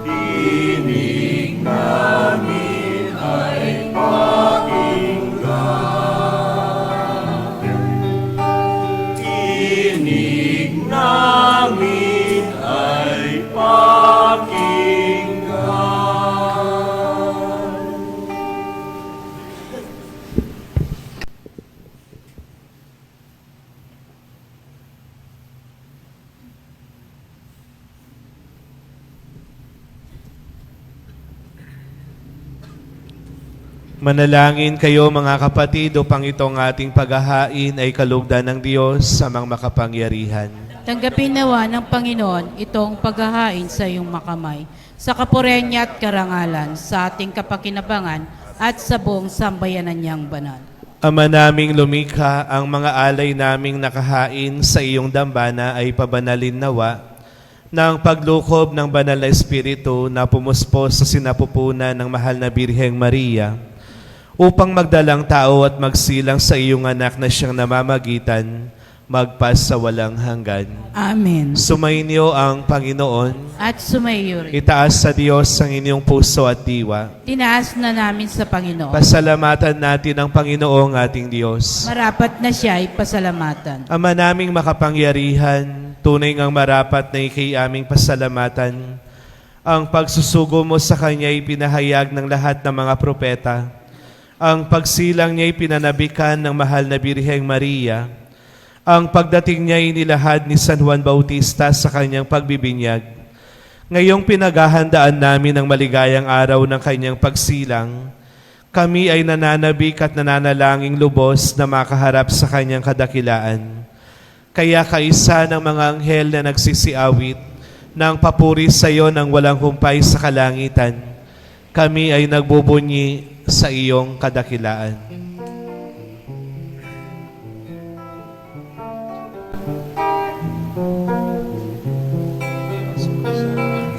Tinig namin ay pakinggan. Tinig namin ay pakinggan. Manalangin kayo mga kapatid upang itong ating paghahain ay kalugdan ng Diyos sa mga makapangyarihan. Tanggapin nawa ng Panginoon itong paghahain sa iyong makamay, sa kapurenya at karangalan, sa ating kapakinabangan at sa buong sambayanan niyang banal. Ama naming lumikha, ang mga alay naming nakahain sa iyong dambana ay pabanalin nawa ng paglukob ng banal na Espiritu na pumuspos sa sinapupunan ng mahal na Birheng Maria, upang magdalang tao at magsilang sa iyong anak na siyang namamagitan, magpas sa walang hanggan. Amen. Sumainyo ang Panginoon. At sumayo rin. Itaas sa Diyos ang inyong puso at diwa. Tinaas na namin sa Panginoon. Pasalamatan natin ang Panginoong ating Diyos. Marapat na siya ay pasalamatan. Ama naming makapangyarihan, tunay ngang marapat na ikay aming pasalamatan. Ang pagsusugo mo sa Kanya ay pinahayag ng lahat ng mga propeta. Ang pagsilang niya ay pinanabikan ng mahal na Birheng Maria. Ang pagdating niya ay nilahad ni San Juan Bautista sa kanyang pagbibinyag. Ngayong pinaghahandaan namin ang maligayang araw ng kanyang pagsilang, kami ay nananabik at nananalangin lubos na makaharap sa kanyang kadakilaan. Kaya kaisa ng mga anghel na nagsisiawit ng papuri sa iyo ng walang humpay sa kalangitan, kami ay nagbubunyi sa iyong kadakilaan.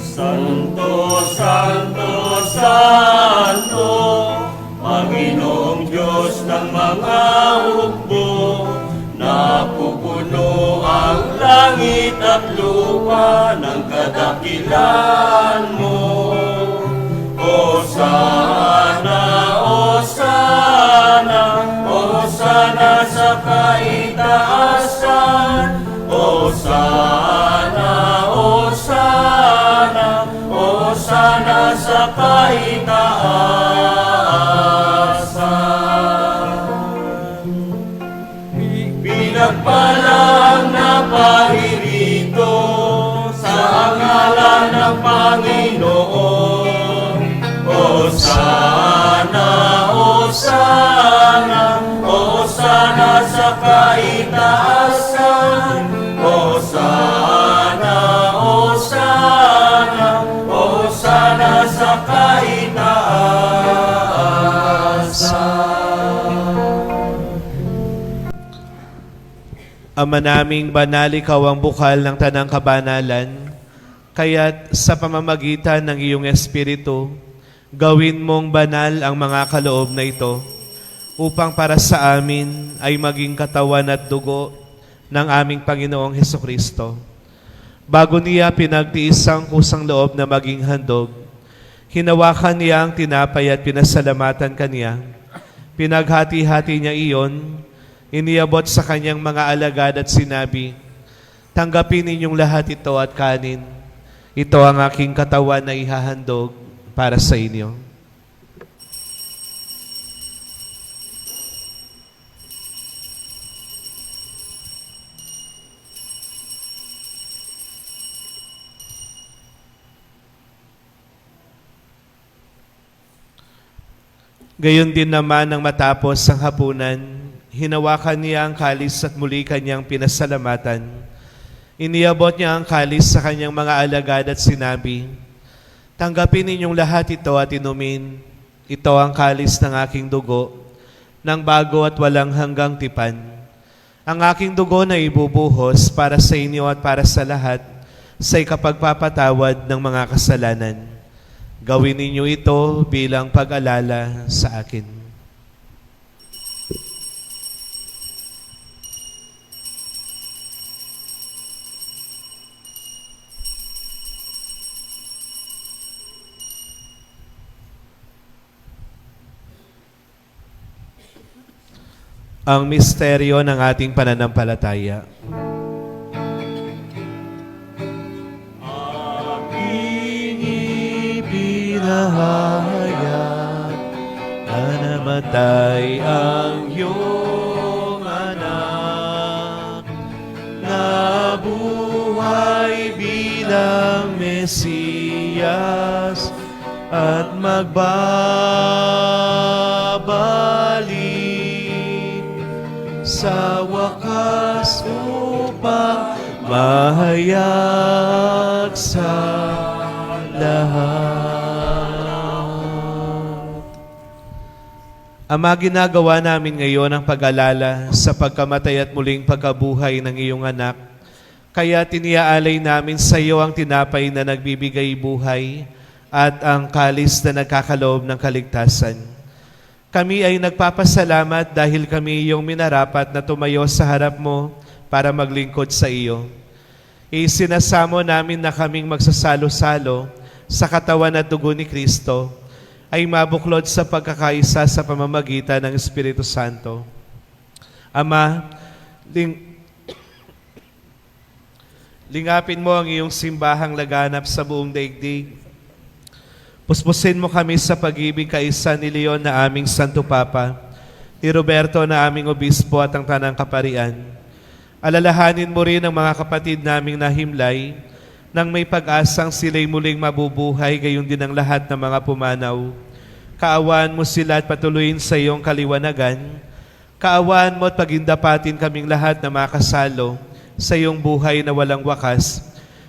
Santo, Santo, Santo, Panginoong Diyos ng mga hukbo, napupuno ang langit at lupa ng kadakilan mo. Hosana, Hosana, Hosana sa kaitaasan. Hosana, Hosana, Hosana sa kaitaasan. Pinagpalang naparirito sa ngalan ng Panginoon. Hosana, Hosana, Hosana sa kaitaasan. Hosana, Hosana, Hosana sa kaitaasan. Ama naming banal, ikaw ang bukal ng tanang kabanalan, kaya't sa pamamagitan ng iyong Espiritu, gawin mong banal ang mga kaloob na ito, upang para sa amin ay maging katawan at dugo ng aming Panginoong Hesukristo. Bago niya pinagtiis ang kusang loob na maging handog, hinawakan niya ang tinapay at pinasalamatan kaniya. Pinaghati-hati niya iyon, iniabot sa kanyang mga alagad at sinabi, "Tanggapin ninyong lahat ito at kanin. Ito ang aking katawan na ihahandog para sa inyo." Gayon din naman nang matapos ang hapunan, hinawakan niya ang kalis at muli kanyang pinasalamatan. Iniabot niya ang kalis sa kanyang mga alagad at sinabi, "Tanggapin ninyong lahat ito at inumin. Ito ang kalis ng aking dugo, ng bago at walang hanggang tipan. Ang aking dugo na ibubuhos para sa inyo at para sa lahat sa ikapagpapatawad ng mga kasalanan. Gawin ninyo ito bilang pag-alala sa akin." Ang misteryo ng ating pananampalataya. Aking ipinahayag na namatay ang iyong anak, nabuhay bilang Mesiyas at magbabalik sa wakas upang mahayag sa lahat. Ama, ginagawa namin ngayon ang pag-alala sa pagkamatay at muling pagkabuhay ng iyong anak. Kaya tiniaalay namin sa iyo ang tinapay na nagbibigay buhay at ang kalis na nagkakaloob ng kaligtasan. Kami ay nagpapasalamat dahil kami iyong minarapat na tumayo sa harap mo para maglingkod sa iyo. Isinasamo namin na kaming magsasalo-salo sa katawan at dugo ni Kristo ay mabuklod sa pagkakaisa sa pamamagitan ng Espiritu Santo. Ama, lingapin mo ang iyong simbahang laganap sa buong daigdig. Puspusin mo kami sa pag-ibig kaisa ni Leon na aming Santo Papa, ni Roberto na aming Obispo at ang Tanang Kaparian. Alalahanin mo rin ang mga kapatid naming nahimlay nang may pag-asang sila'y muling mabubuhay, gayon din ang lahat ng mga pumanaw. Kaawaan mo sila at patuloyin sa iyong kaliwanagan. Kaawaan mo at pagindapatin kaming lahat na makasalo sa iyong buhay na walang wakas,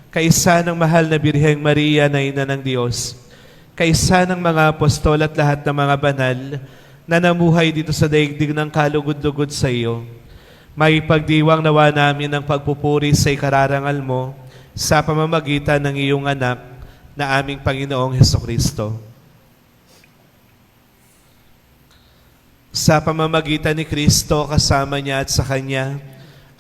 kaisa ng mahal na Birheng Maria na Ina ng Diyos, kaisa ng mga apostol at lahat ng mga banal na namuhay dito sa daigdig ng kalugod-lugod sa iyo. May pagdiwang nawa namin ang pagpupuri sa ikararangal mo sa pamamagitan ng iyong anak na aming Panginoong Hesukristo. Sa pamamagitan ni Kristo, kasama niya at sa Kanya,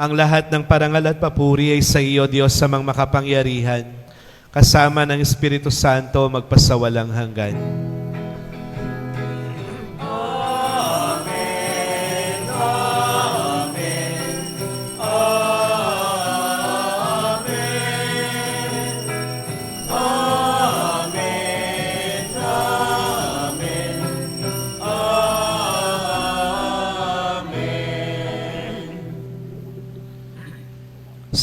ang lahat ng parangal at papuri ay sa iyo, Diyos samang makapangyarihan, kasama ng Espiritu Santo magpasawalang hanggan.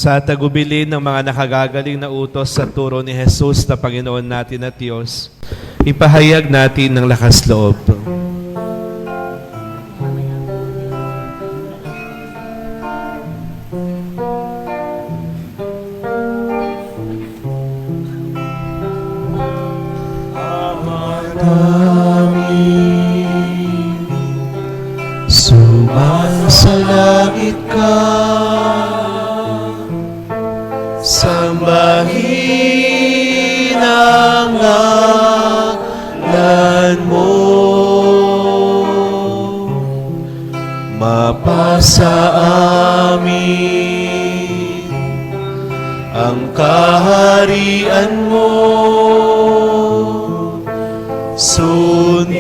Sa tagubilin ng mga nakagagaling na utos sa turo ni Jesus na Panginoon natin at Diyos, ipahayag natin ng lakas loob. Sumasalangit ka, sambahin ang ngalan mo, mapasa amin ang kaharian mo, sundin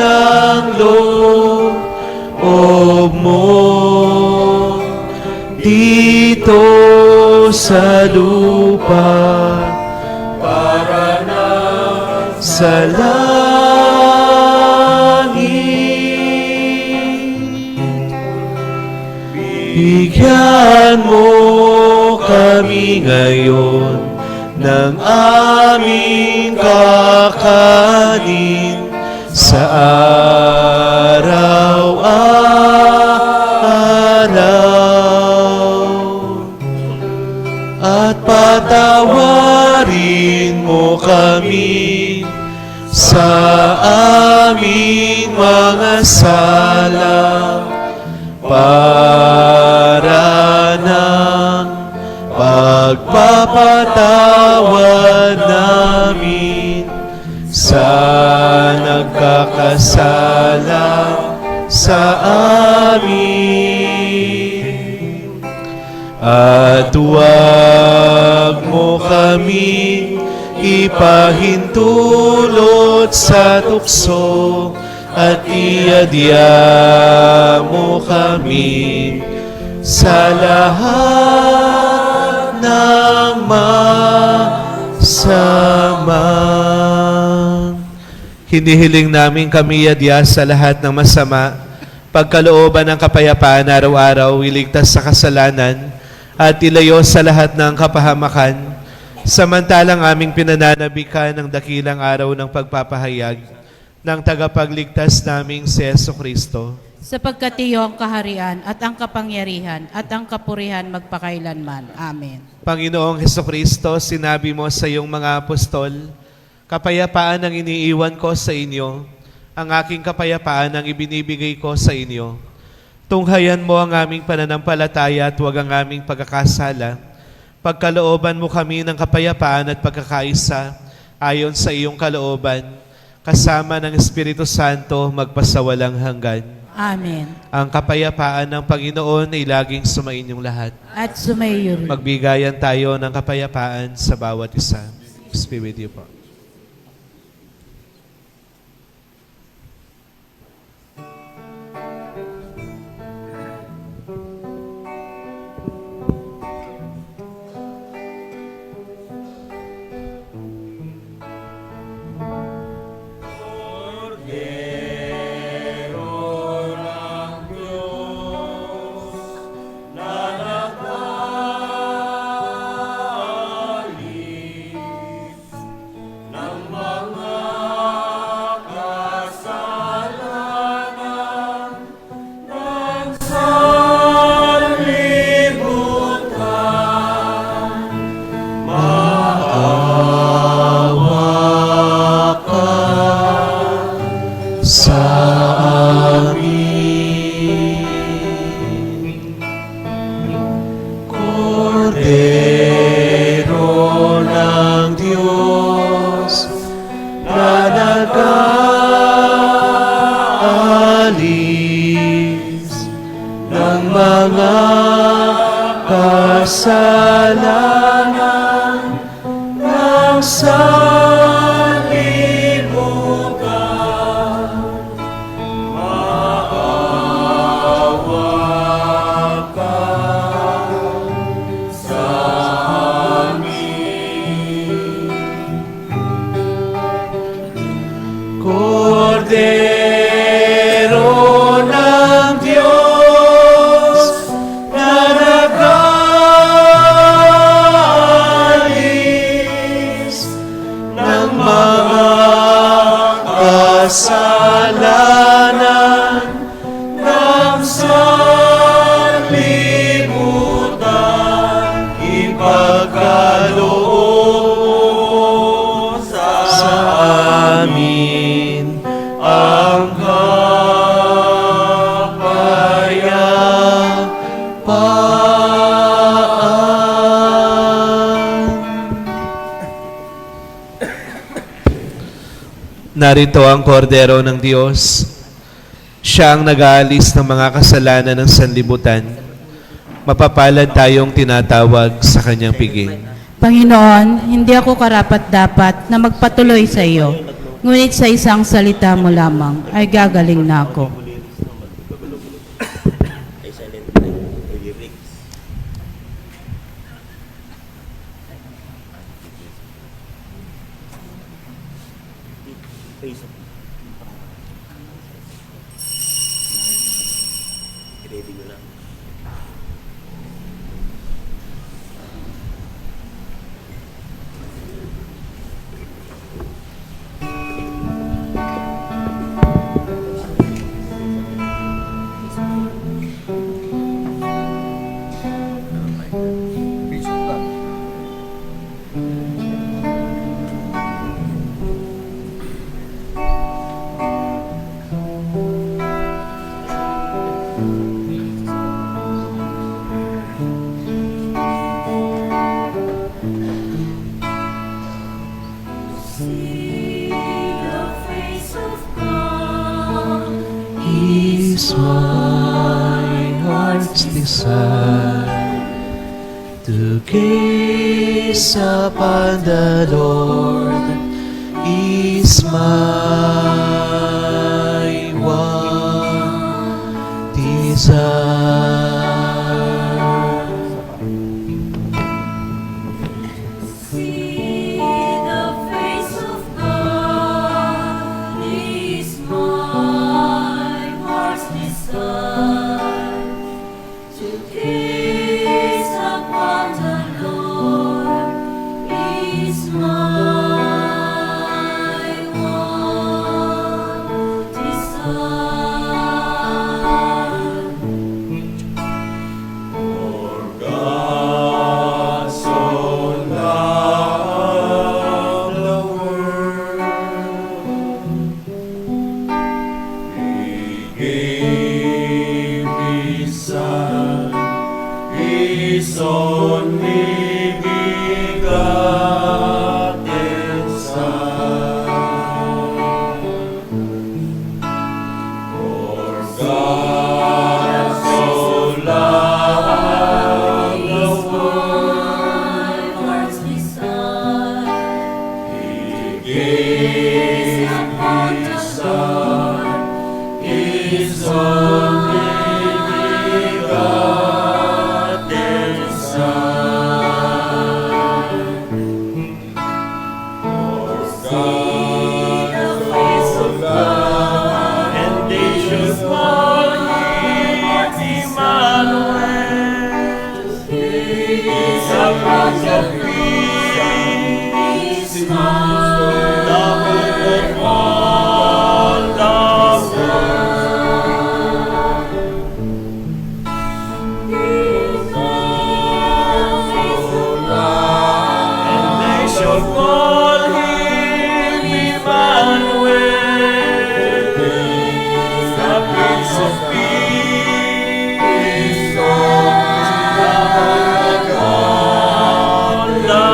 ang loob mo dito sa lupa para na sa langit. Bigyan mo kami ngayon ng aming kakanin sa araw-araw. At patawarin mo kami sa aming mga sala para ng pagpapatawad namin sa nagkakasala sa amin. At huwag mo kami ipahintulot sa tukso at iadya mo kami sa lahat ng masama. Hinihiling namin kami iadya sa lahat ng masama, pagkalooban ng kapayapaan araw-araw, iligtas sa kasalanan, at ilayo sa lahat ng kapahamakan, samantalang aming pinananabikan ng dakilang araw ng pagpapahayag ng tagapagligtas naming si Jesucristo. sapagkat iyo ang kaharian at ang kapangyarihan at ang kapurihan magpakailanman. Amen. Panginoong Hesukristo, sinabi mo sa iyong mga apostol, kapayapaan ang iniiwan ko sa inyo, ang aking kapayapaan ang ibinibigay ko sa inyo. Tunghayan mo ang aming pananampalataya at huwag ang aming pagkakasala. Pagkalooban mo kami ng kapayapaan at pagkakaisa ayon sa iyong kalooban, kasama ng Espiritu Santo magpasawalang hanggan. Amen. Ang kapayapaan ng Panginoon ay laging sumainyong lahat. At sumayo rin. Magbigayan tayo ng kapayapaan sa bawat isa. Peace be with you po. Cordero ng Diyos na nag-aalis ng mga kasalanan ng sanlibutan. Maawa ka sa amin. Cordero ng Diyos na nag-aalis ng mga kasalanan ng sanlibutan, ipagkaloob sa amin ang kapayapaan. Narito ang kordero ng Diyos. Siya ang nag-aalis ng mga kasalanan ng sanlibutan. Mapapalad tayong tinatawag sa kanyang piging. Panginoon, hindi ako karapat-dapat na magpatuloy sa iyo, ngunit sa isang salita mo lamang ay gagaling na ako. Is my heart's desire to gaze upon the Lord, is my one desire. Son His only begotten Son. For God so loved the world, He gave His Son, His only begotten Son. For God so loved, and they should call Him Emmanuel. He is a Prince of Peace, the hope of all the and they shall call Him Emmanuel, the Prince of Peace, the hope of all the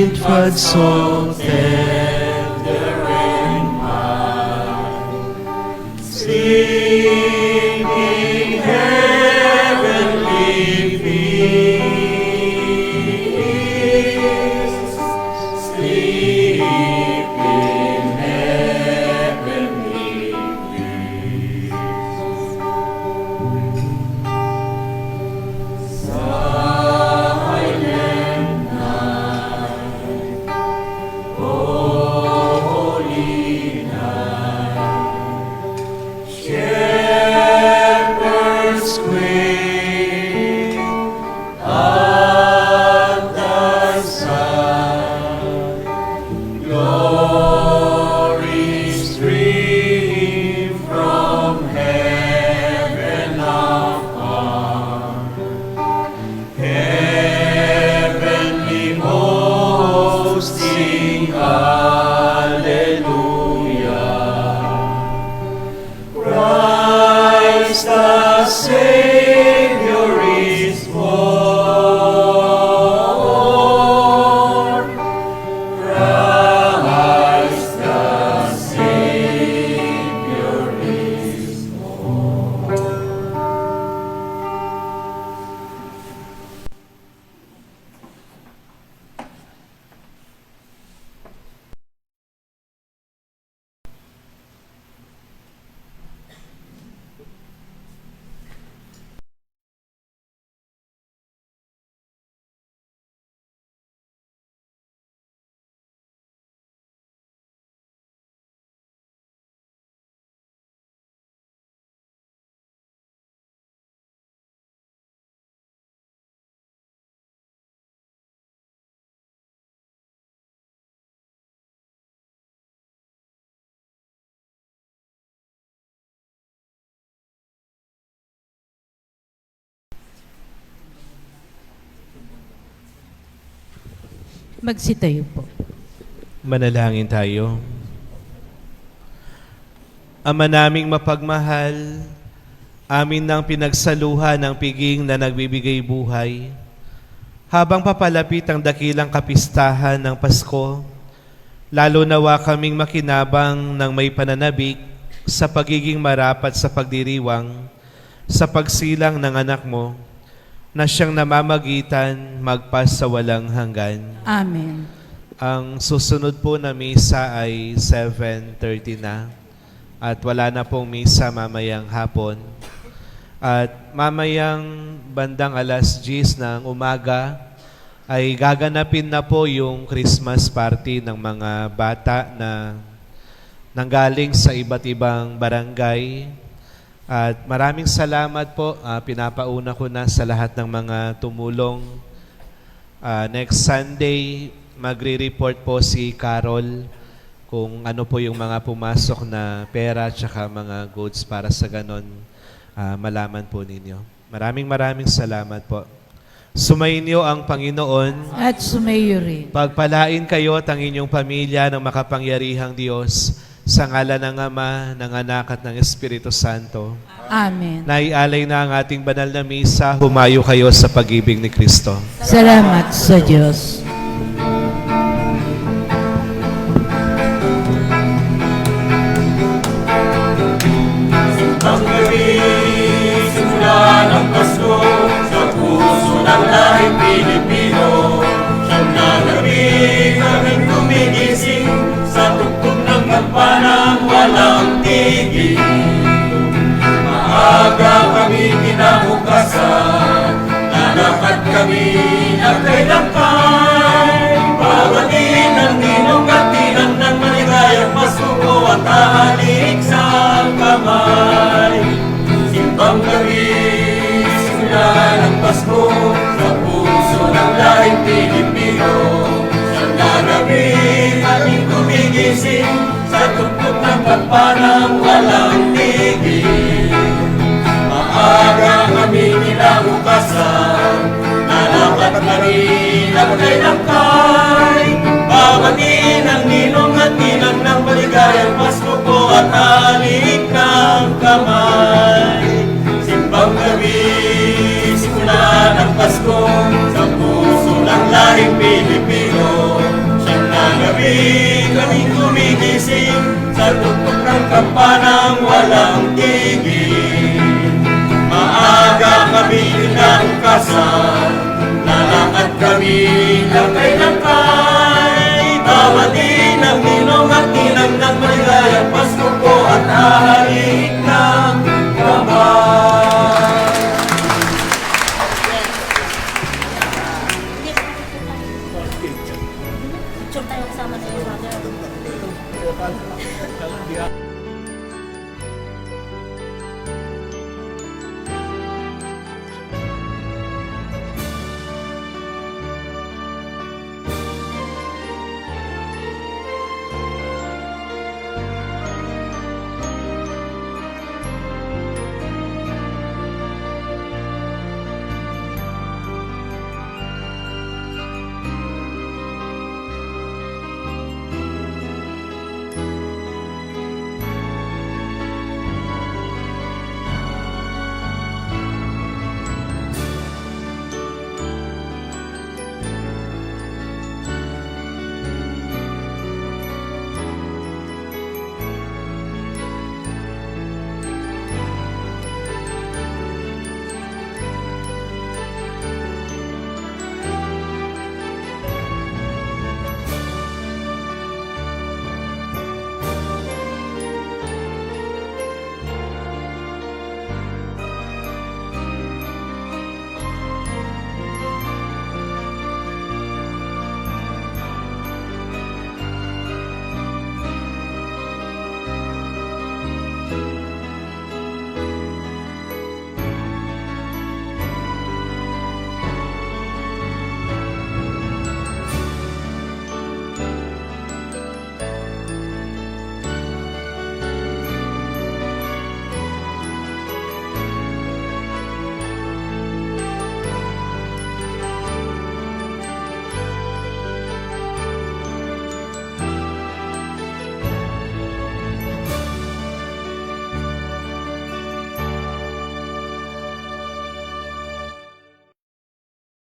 infant so tender and mild, sleeping heavenly peace, sleeping heavenly peace. Silent night, holy night, shepherds quake at the sound, glory stream from heaven afar. Heavenly hosts sing Hallelujah. Christ the Savior is born. Christ the Savior is born. Magsitayo po. Manalangin tayo. Ama naming mapagmahal, amin nang pinagsaluhan ng piging na nagbibigay buhay. Habang papalapit ang dakilang kapistahan ng Pasko, lalo nawa kaming makinabang ng may pananabik sa pagiging marapat sa pagdiriwang, sa pagsilang ng anak mo, na siyang namamagitan magpas sa walang hanggan. Amen. Ang susunod po na misa ay 7:30 na at wala na pong misa mamayang hapon. At mamayang bandang 10:00 ng umaga ay gaganapin na po yung Christmas party ng mga bata na nanggaling sa iba't ibang barangay. At maraming salamat po. Pinapauna ko na sa lahat ng mga tumulong. Next Sunday, magre-report po si Carol kung ano po yung mga pumasok na pera at mga goods para sa ganon malaman po ninyo. Maraming salamat po. Sumainyo ang Panginoon. At sumayo rin. Pagpalain kayo at ang inyong pamilya ng makapangyarihang Diyos sa ngalan ng Ama, ng Anak at ng Espiritu Santo. Amen. Naialay na ang ating banal na misa, humayo kayo sa pag-ibig ni Kristo. Salamat sa Diyos. Ang gabi, simula ng Pasko, sa puso ng lahing Pilipino. Siyang nagabi, kaming gumigising, sa tugtog ng kampanang walang tigil. Maaga kami kinabukasan, lalakad kami nagkay-lakay. Bawatin ang ninong at tinang ng maligayang Pasko at ahalik sa kamay. Simbang gabi, simula ng Pasko, sa puso ng lahing Pilipino. Siyang nagabi, kaming gumigising, sa tugtog ng kampanang walang tigil. Maaga kami kinabukasan, lalakad kami nagkay-lakay. Bawatin ang ninong at ninang ng maligayang Pasko po at halik ng kamay. Simbang gabi, simula ng Pasko, sa puso ng lahing Pilipino. Siyang nagabi, kaming gumigising, sa tugtog ng kampanang walang tigil. Maaga kami kinabukasan,